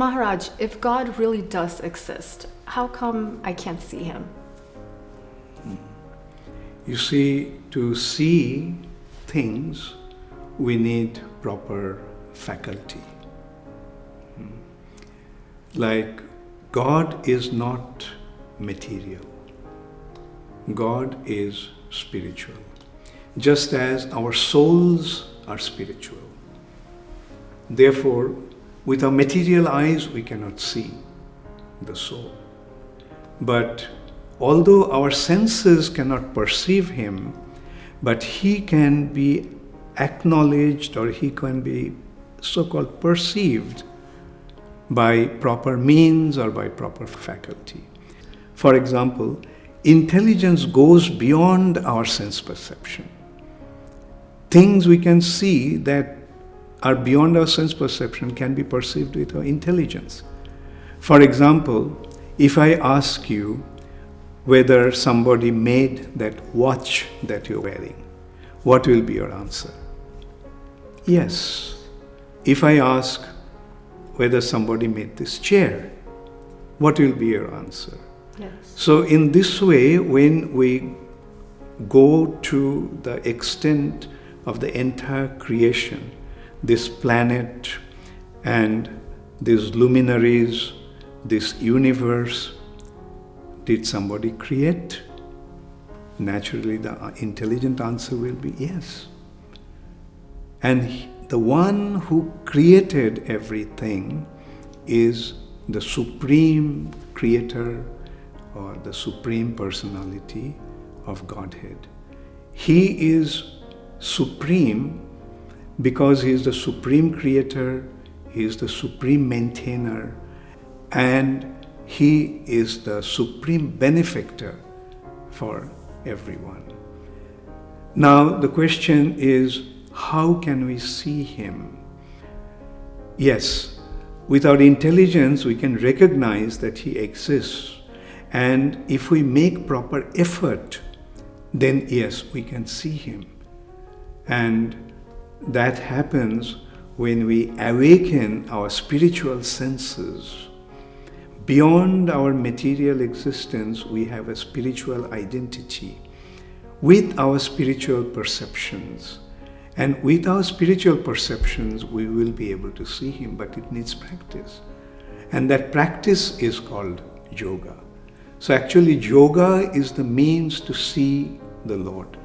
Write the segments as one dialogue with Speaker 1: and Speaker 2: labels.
Speaker 1: Maharaj, if God really does exist, how come I can't see him?
Speaker 2: You see, to see things, we need proper faculty. Like, God is not material. God is spiritual. Just as our souls are spiritual. Therefore, with our material eyes, we cannot see the soul. But although our senses cannot perceive him, but he can be acknowledged, or he can be so-called perceived by proper means or by proper faculty. For example, intelligence goes beyond our sense perception. Things we can see that are beyond our sense perception can be perceived with our intelligence. For example, if I ask you whether somebody made that watch that you're wearing, what will be your answer? Yes. If I ask whether somebody made this chair, what will be your answer?
Speaker 1: Yes.
Speaker 2: So in this way, when we go to the extent of the entire creation, this planet and these luminaries, this universe, did somebody create? Naturally, the intelligent answer will be yes. And the one who created everything is the supreme creator or the supreme personality of Godhead. He is supreme because he is the supreme creator, he is the supreme maintainer, and he is the supreme benefactor for everyone. Now the question is, how can we see him? Yes, with our intelligence we can recognize that he exists, and if we make proper effort, then yes, we can see him. And that happens when we awaken our spiritual senses. Beyond our material existence, we have a spiritual identity with our spiritual perceptions. And with our spiritual perceptions, we will be able to see him, but it needs practice. And that practice is called yoga. So actually, yoga is the means to see the Lord.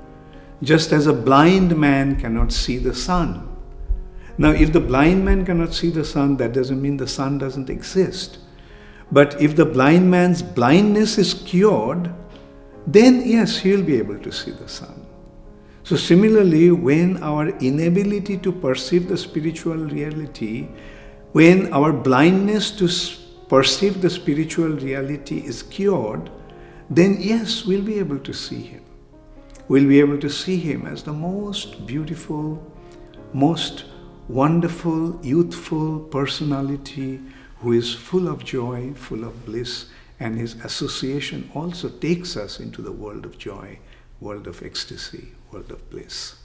Speaker 2: Just as a blind man cannot see the sun. Now, if the blind man cannot see the sun, that doesn't mean the sun doesn't exist. But if the blind man's blindness is cured, then yes, he will be able to see the sun. So similarly, when our inability to perceive the spiritual reality, when our blindness to perceive the spiritual reality is cured, then yes, we'll be able to see him. We'll be able to see him as the most beautiful, most wonderful, youthful personality who is full of joy, full of bliss, and his association also takes us into the world of joy, world of ecstasy, world of bliss.